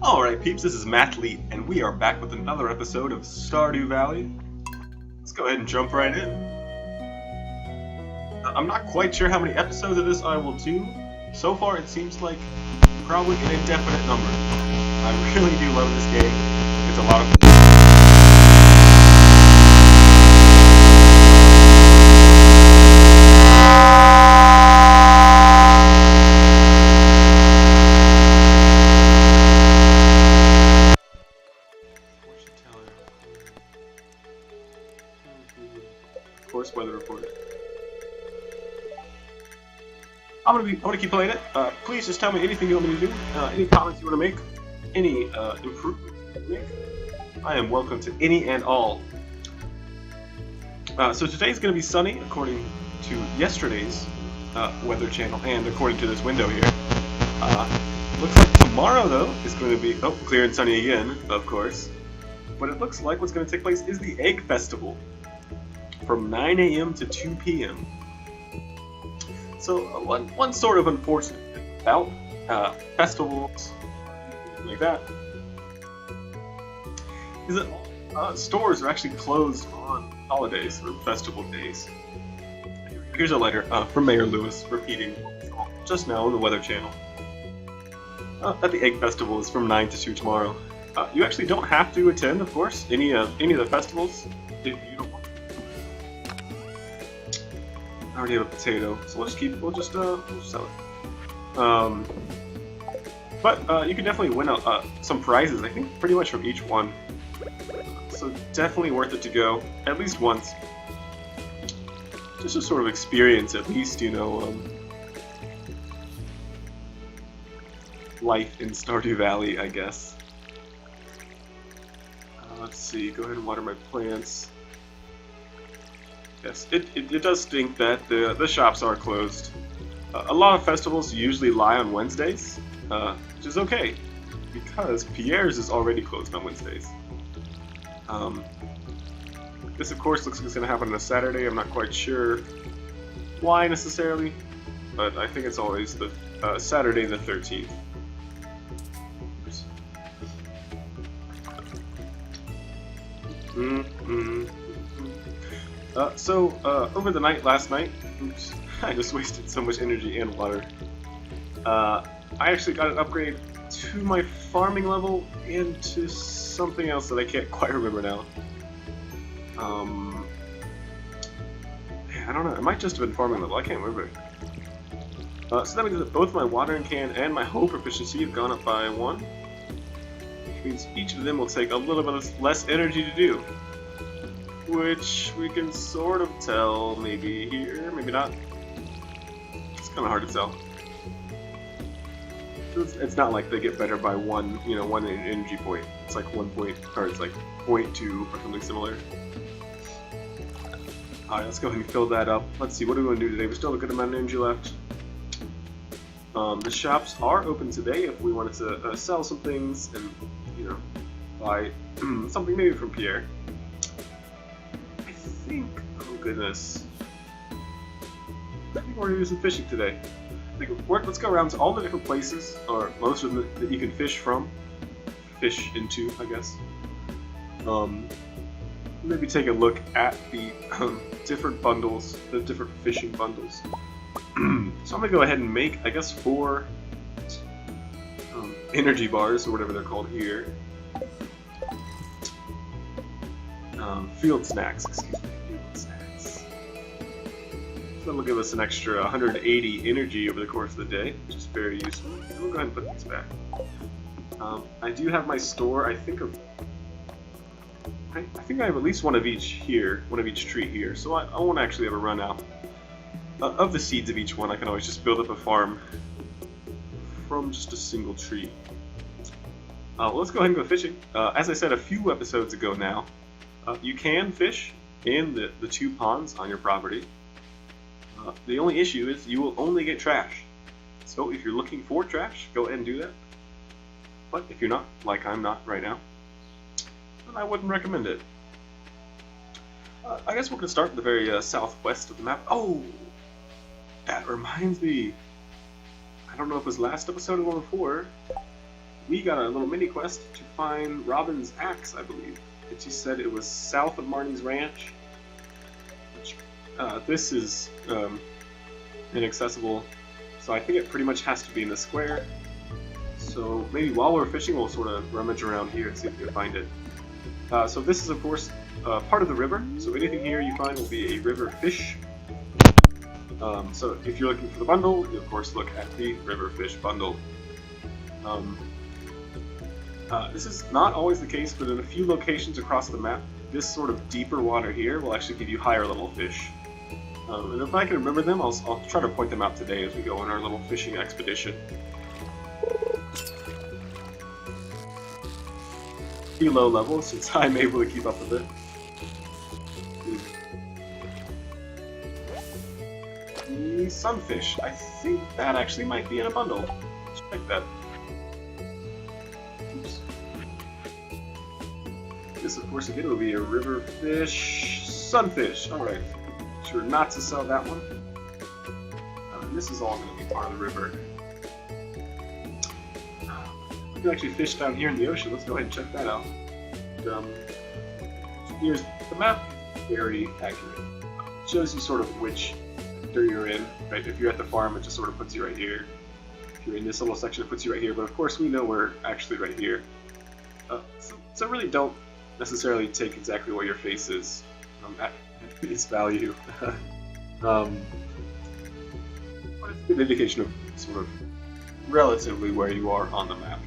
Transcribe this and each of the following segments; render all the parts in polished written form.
Alright peeps, this is Mathl3t, and we are back with another episode of Stardew Valley. Let's go ahead and jump right in. I'm not quite sure how many episodes of this I will do. So far it seems like probably an indefinite number. I really do love this game. It's a lot of fun. Weather report. I'm gonna keep playing it. Please just tell me anything you want me to do. Any comments you want to make. Any improvements you want to make. I am welcome to any and all. So today's gonna be sunny according to yesterday's weather channel and according to this window here. Looks like tomorrow though is going to be clear and sunny again, of course. But it looks like what's going to take place is the Egg Festival. From 9 a.m. to 2 p.m. So one sort of unfortunate thing about festivals like that is that stores are actually closed on holidays or festival days. Here's a letter from Mayor Lewis repeating what we saw just now on the Weather Channel. That the Egg Festival is from 9 to 2 tomorrow. You actually don't have to attend, of course, any of the festivals if you don't want. I already have a potato, so we'll just sell it. But you can definitely win some prizes, I think pretty much from each one. So definitely worth it to go, at least once. Just to sort of experience at least, you know, life in Stardew Valley, I guess. Let's see, go ahead and water my plants. Yes, it does stink that the shops are closed. A lot of festivals usually lie on Wednesdays, which is okay, because Pierre's is already closed on Wednesdays. This of course looks like it's going to happen on a Saturday. I'm not quite sure why necessarily, but I think it's always the Saturday the 13th. Over the night, last night, oops, I just wasted so much energy and water. I actually got an upgrade to my farming level and to something else that I can't quite remember now. I don't know, it might just have been farming level, I can't remember. So that means that both my watering can and my hoe proficiency have gone up by 1. Which means each of them will take a little bit less energy to do. Which we can sort of tell, maybe here, maybe not. It's kind of hard to tell. It's not like they get better by one energy point. It's like 1 point, or it's like 0.2 or something similar. Alright, let's go ahead and fill that up. Let's see, what do we want to do today? We still have a good amount of energy left. The shops are open today if we wanted to sell some things and, you know, buy something maybe from Pierre. Oh goodness. I think we're going to do some fishing today. Let's go around to all the different places, or most of them that you can fish from. Fish into, I guess. Maybe take a look at the different bundles, the different fishing bundles. So I'm going to go ahead and make, I guess, 4 energy bars, or whatever they're called here. Field snacks, excuse me. That'll give us an extra 180 energy over the course of the day, which is very useful. We'll go ahead and put these back. I do have my store. I think I have at least one of each here, one of each tree here. So I won't actually have a run out of the seeds of each one. I can always just build up a farm from just a single tree. Let's go ahead and go fishing. As I said a few episodes ago now, you can fish in the 2 ponds on your property. The only issue is you will only get trash. So if you're looking for trash, go ahead and do that. But if you're not, like I'm not right now, then I wouldn't recommend it. I guess we're going to start at the very southwest of the map. Oh! That reminds me. I don't know if it was last episode or one before, we got a little mini quest to find Robin's axe, I believe. And she said it was south of Marnie's ranch. Which, this is inaccessible, so I think it pretty much has to be in the square. So maybe while we're fishing, we'll sort of rummage around here and see if we can find it. So this is, of course, part of the river. So anything here you find will be a river fish. So if you're looking for the bundle, you of course look at the river fish bundle. This is not always the case, but in a few locations across the map, this sort of deeper water here will actually give you higher level fish. And if I can remember them, I'll try to point them out today as we go on our little fishing expedition. Pretty low level, since I'm able to keep up with it. The sunfish. I think that actually might be in a bundle. Let's check that. Oops. This, of course, again will be a river fish, sunfish. Alright. Sure not to sell that one. And this is all going to be part of the river. We can actually fish down here in the ocean. Let's go ahead and check that out. Here's the map. Very accurate. It shows you sort of which sector you're in. Right? If you're at the farm, it just sort of puts you right here. If you're in this little section, it puts you right here. But of course, we know we're actually right here. So really don't necessarily take exactly where your face is at its value. But it's a good indication of sort of relatively where you are on the map.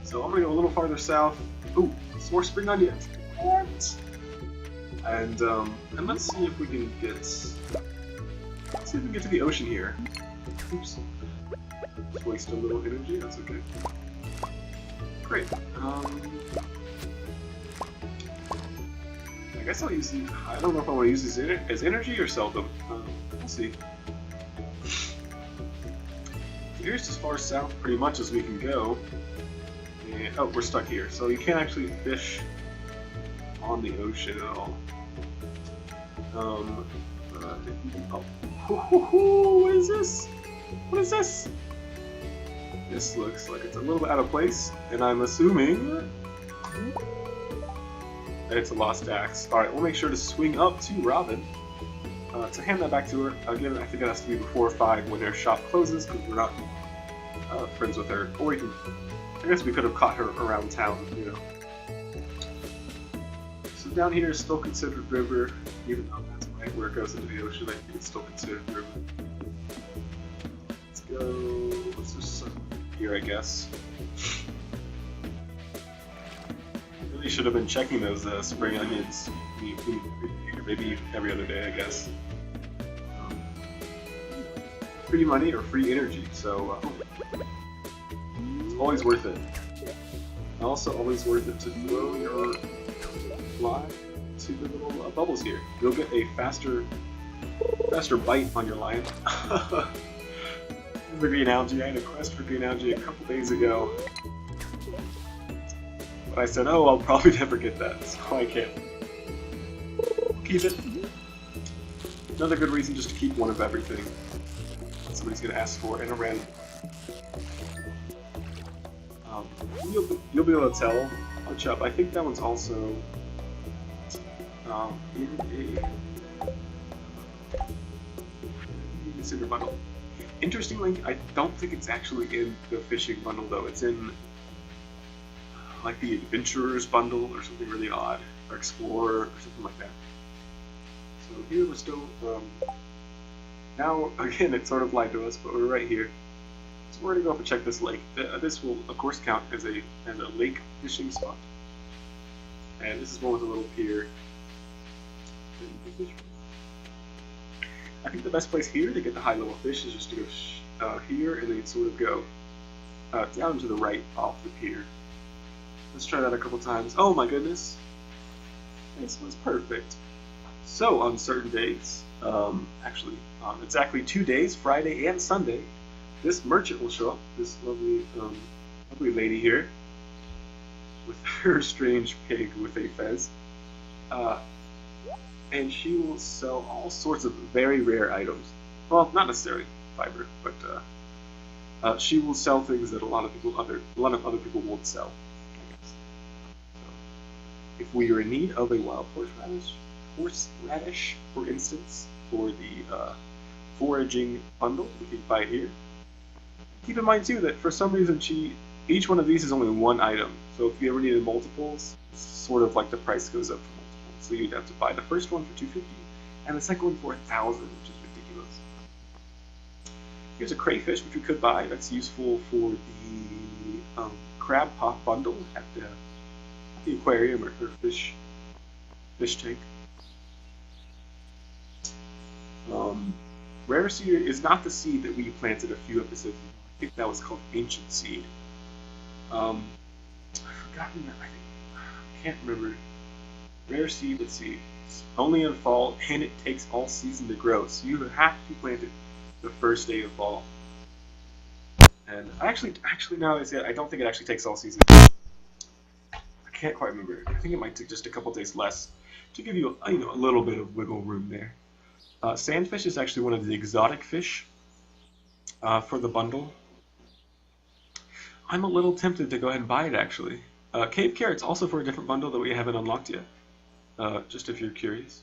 So I'm going to go a little farther south. Ooh, some more spring onions. What? And let's see if we can get. Let's see if we can get to the ocean here. Oops. Just waste a little energy. That's okay. Great. I guess I'll use these. I don't know if I want to use these as energy or sell them. We'll see. Here's as far south pretty much as we can go. And, oh, we're stuck here. So you can't actually fish on the ocean at all. Oh. What is this? What is this? This looks like it's a little bit out of place, and I'm assuming that it's a lost axe. Alright, we'll make sure to swing up to Robin to hand that back to her. Again, I think it has to be before 5 when her shop closes, because we're not friends with her. Or we can, I guess we could have caught her around town, you know. So down here is still considered river, even though that's right where it goes into the ocean. I think it's still considered river. Let's go. Let's just here, I guess. Really should have been checking those spring onions. Maybe every other day, I guess. Free money or free energy, so it's always worth it. Also, always worth it to throw your line to the little bubbles here. You'll get a faster bite on your line. The green algae. I had a quest for green algae a couple days ago. But I said, oh, I'll probably never get that, so I can't. Keep it. Another good reason just to keep one of everything somebody's going to ask for in a random. You'll be able to tell which up. I think that one's also in a consider bundle. Interestingly, I don't think it's actually in the fishing bundle though. It's in like the adventurer's bundle or something really odd, or explorer or something like that. So here we're still. Now again, it sort of lied to us, but we're right here. So we're gonna go up and check this lake. This will of course count as a lake fishing spot. And this is one with a little pier. I think the best place here to get the high level fish is just to go here and then sort of go down to the right off the pier. Let's try that a couple times. Oh my goodness. This was perfect. So on certain days, actually on exactly 2 days, Friday and Sunday, this merchant will show up, this lovely lady here, with her strange pig with a fez. And she will sell all sorts of very rare items. Well, not necessarily fiber, but She will sell things that a lot of other people won't sell, I guess. So, if we are in need of a wild horseradish, for instance, for the foraging bundle, we can buy it here. Keep in mind too that for some reason each one of these is only one item. So if you ever needed multiples, it's sort of like the price goes up for multiples. So you'd have to buy the first one for 250 and the second one for 1,000, which is ridiculous. Here's a crayfish, which we could buy. That's useful for the crab pot bundle at the aquarium or fish tank. Rare seed is not the seed that we planted a few episodes ago. I think that was called Ancient Seed. I've forgotten that. I can't remember. Rare seed, let's see. It's only in fall, and it takes all season to grow. So you have to plant it the first day of fall. And actually, now that I say it, I don't think it actually takes all season. I can't quite remember. I think it might take just a couple days less to give you a little bit of wiggle room there. Sandfish is actually one of the exotic fish for the bundle. I'm a little tempted to go ahead and buy it, actually. Cave Carrot's also for a different bundle that we haven't unlocked yet, just if you're curious.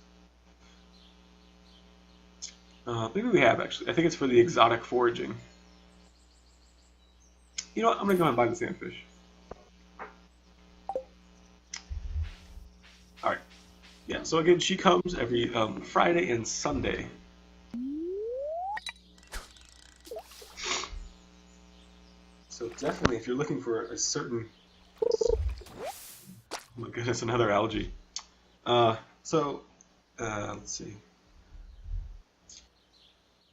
Maybe we have, actually. I think it's for the exotic foraging. You know what? I'm going to go ahead and buy the sandfish. Alright. Yeah, so again, she comes every Friday and Sunday. So definitely, if you're looking for a certain... Oh my goodness, another algae. Let's see.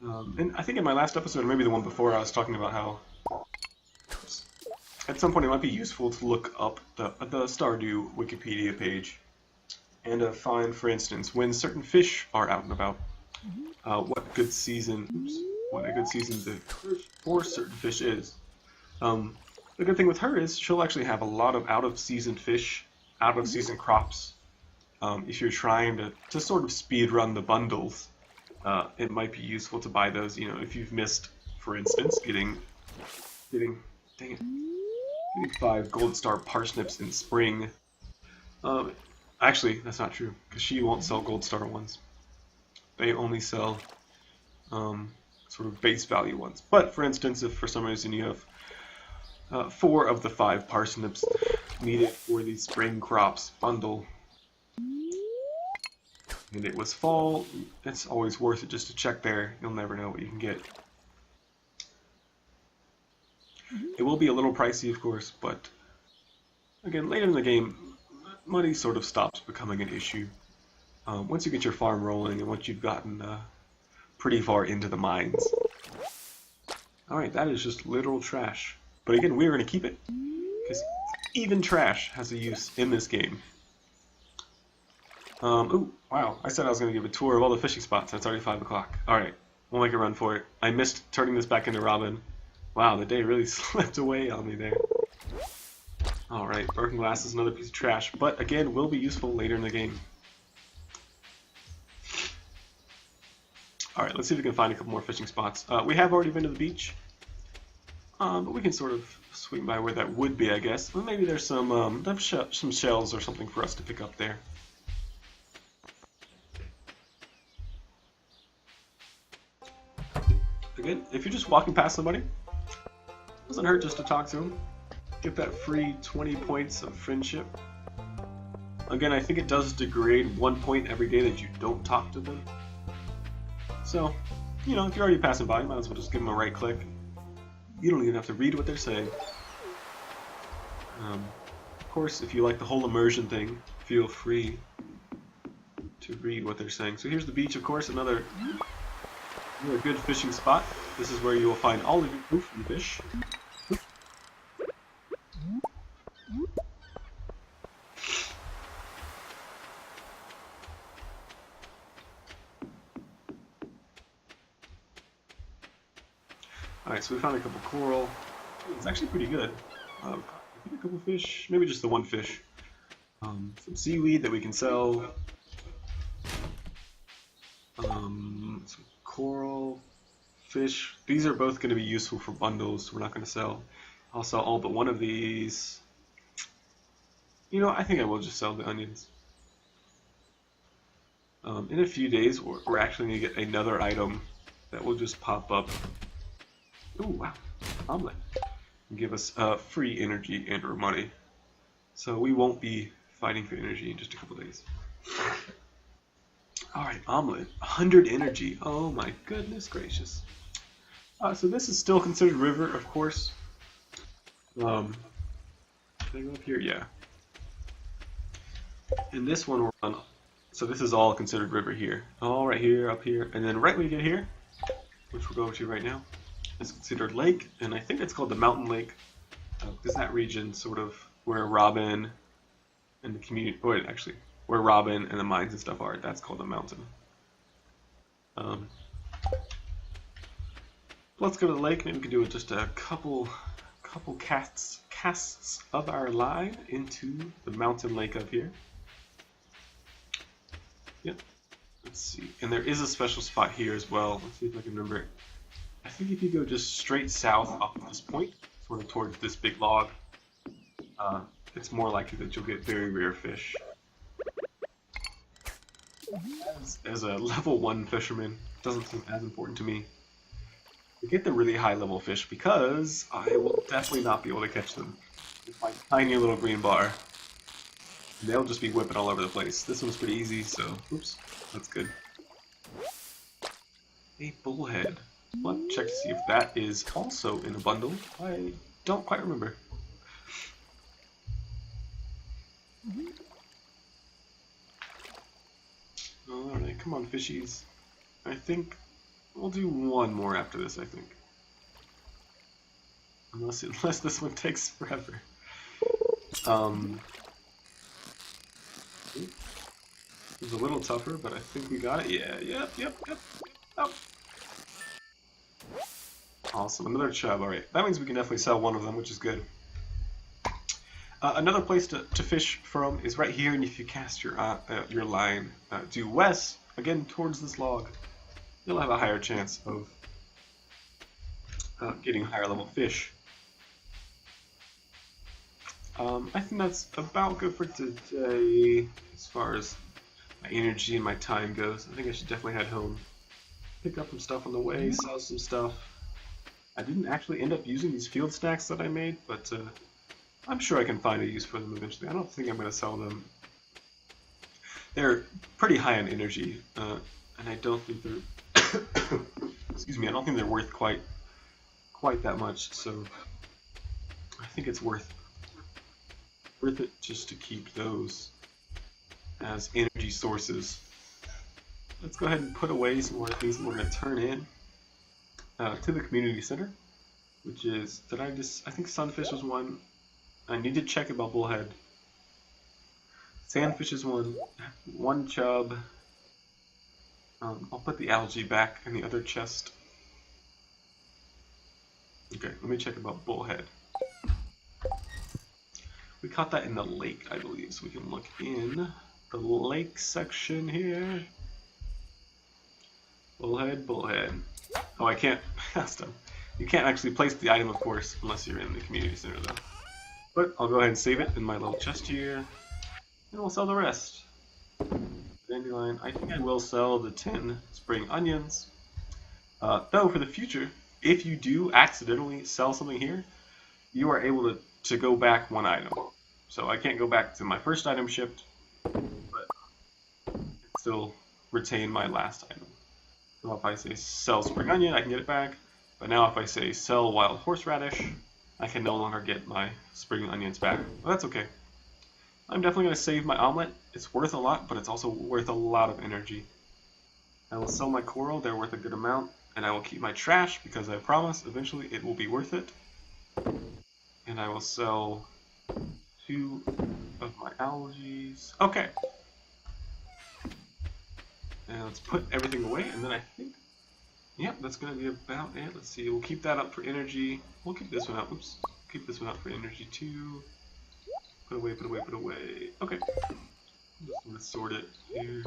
And I think in my last episode, or maybe the one before, I was talking about how at some point it might be useful to look up the Stardew Wikipedia page and find, for instance, when certain fish are out and about, what a good season for certain fish is. The good thing with her is she'll actually have a lot of out-of-season fish, out-of-season crops. If you're trying to sort of speed run the bundles, it might be useful to buy those. You know, if you've missed, for instance, getting 5 gold star parsnips in spring. Actually, that's not true, because she won't sell gold star ones. They only sell sort of base value ones. But for instance, if for some reason you have 4 of the 5 parsnips needed for the spring crops bundle, and it was fall, it's always worth it just to check there. You'll never know what you can get. It will be a little pricey, of course, but again, later in the game, money sort of stops becoming an issue. Once you get your farm rolling and once you've gotten pretty far into the mines. Alright, that is just literal trash. But again, we're going to keep it, because even trash has a use in this game. Ooh, wow, I said I was going to give a tour of all the fishing spots. It's already 5 o'clock. Alright, we'll make a run for it. I missed turning this back into Robin. Wow, the day really slipped away on me there. Alright, broken glass is another piece of trash, but again, will be useful later in the game. Alright, let's see if we can find a couple more fishing spots. We have already been to the beach, but we can sort of swing by where that would be, I guess. Well, maybe there's some shells or something for us to pick up there. Again, if you're just walking past somebody, doesn't hurt just to talk to them. Get that free 20 points of friendship. Again, I think it does degrade 1 point every day that you don't talk to them. So, you know, if you're already passing by, you might as well just give them a right click. You don't even have to read what they're saying. Of course, if you like the whole immersion thing, feel free to read what they're saying. So here's the beach, of course, another good fishing spot. This is where you will find all of your proof and fish. Alright, so we found a couple coral. It's actually pretty good. I think a couple fish, maybe just the one fish. Some seaweed that we can sell. Some coral. fish. These are both going to be useful for bundles. We're not going to sell. I'll sell all but one of these. You know, I think I will just sell the onions. In a few days, we're actually going to get another item that will just pop up. Ooh, wow. Omelet. And give us free energy and or money. So we won't be fighting for energy in just a couple days. Alright, omelet. 100 energy. Oh my goodness gracious. So this is still considered river, of course. Can I go up here? Yeah. And this one we're on. So this is all considered river here. All right here, up here, and then right when you get here, which we'll go to right now, is considered lake, and I think it's called the mountain lake, because that region sort of where Robin and the community, wait, actually, where Robin and the mines and stuff are, that's called the mountain. Let's go to the lake. Maybe we can do just a couple casts of our line into the mountain lake up here. Yep. Let's see. And there is a special spot here as well. Let's see if I can remember it. I think if you go just straight south up this point, sort of towards this big log, it's more likely that you'll get very rare fish. As a level 1 fisherman, it doesn't seem as important to me to get the really high level fish because I will definitely not be able to catch them with my tiny little green bar. They'll just be whipping all over the place. This one's pretty easy, so oops, that's good. A bullhead. Let's check to see if that is also in a bundle. I don't quite remember. Alright, come on fishies. I think we'll do one more after this, I think. Unless this one takes forever. It was a little tougher, but I think we got it. Yeah, yep. Oh. Awesome, another chub. Alright, that means we can definitely sell one of them, which is good. Another place to fish from is right here, and if you cast your line due west, again towards this log, you'll have a higher chance of getting higher level fish. I think that's about good for today as far as my energy and my time goes. I think I should definitely head home, pick up some stuff on the way, sell some stuff. I didn't actually end up using these field stacks that I made, but I'm sure I can find a use for them eventually. I don't think I'm going to sell them. They're pretty high on energy, and I don't think they're excuse me, I don't think they're worth quite that much, so I think it's worth it just to keep those as energy sources. Let's go ahead and put away some more things that we're going to turn in to the community center, which is, I think sunfish was one. I need to check about bullhead. Sandfish is one chub. I'll put the algae back in the other chest. Okay, let me check about bullhead. We caught that in the lake, I believe, so we can look in the lake section here. Bullhead. Oh, I can't. You can't actually place the item, of course, unless you're in the community center, though. But I'll go ahead and save it in my little chest here, and we'll sell the rest. Dandelion. I think I will sell the 10 spring onions. Though, for the future, if you do accidentally sell something here, you are able to go back one item. So I can't go back to my first item shipped, but still retain my last item. So if I say sell spring onion, I can get it back. But now if I say sell wild horseradish, I can no longer get my spring onions back. But that's okay. I'm definitely going to save my omelet. It's worth a lot, but it's also worth a lot of energy. I will sell my coral. They're worth a good amount. And I will keep my trash because I promise eventually it will be worth it. And I will sell 2 of my algae. Okay. And let's put everything away, and then I think, yep, that's going to be about it. Let's see, we'll keep that up for energy. We'll keep this one up. Oops. Keep this one up for energy too. Put away. Okay. I'm just going to sort it here.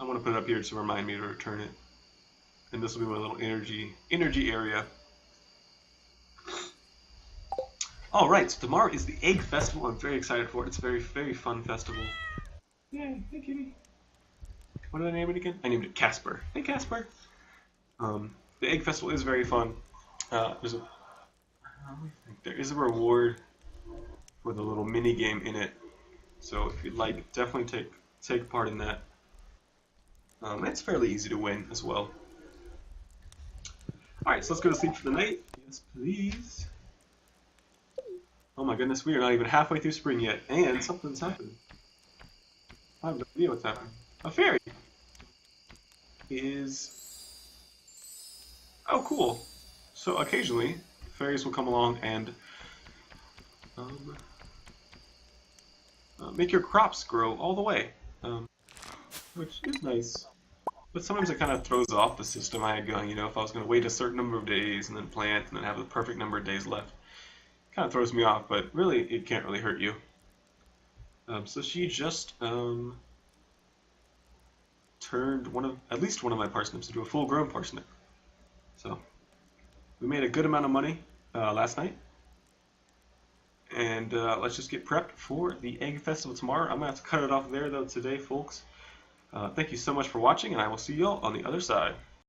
I want to put it up here to remind me to return it. and this will be my little energy area. All right, so tomorrow is the Egg Festival. I'm very excited for it. It's a very, very fun festival. Yay! Hey, kitty. What did I name it again? I named it Casper. Hey, Casper. The Egg Festival is very fun. There is a reward for the little mini game in it. So if you'd like, definitely take part in that. It's fairly easy to win as well. Alright, so let's go to sleep for the night. Yes, please. Oh my goodness, we are not even halfway through spring yet, and something's happened. I have no idea what's happening. A fairy is... Oh, cool. So occasionally, fairies will come along and make your crops grow all the way, which is nice. But sometimes it kind of throws off the system I had going. You know, if I was going to wait a certain number of days and then plant and then have the perfect number of days left, it kind of throws me off. But really, it can't really hurt you. So she just turned at least one of my parsnips into a full-grown parsnip. So we made a good amount of money last night. And let's just get prepped for the Egg Festival tomorrow. I'm going to have to cut it off there, though, today, folks. Thank you so much for watching, and I will see you all on the other side.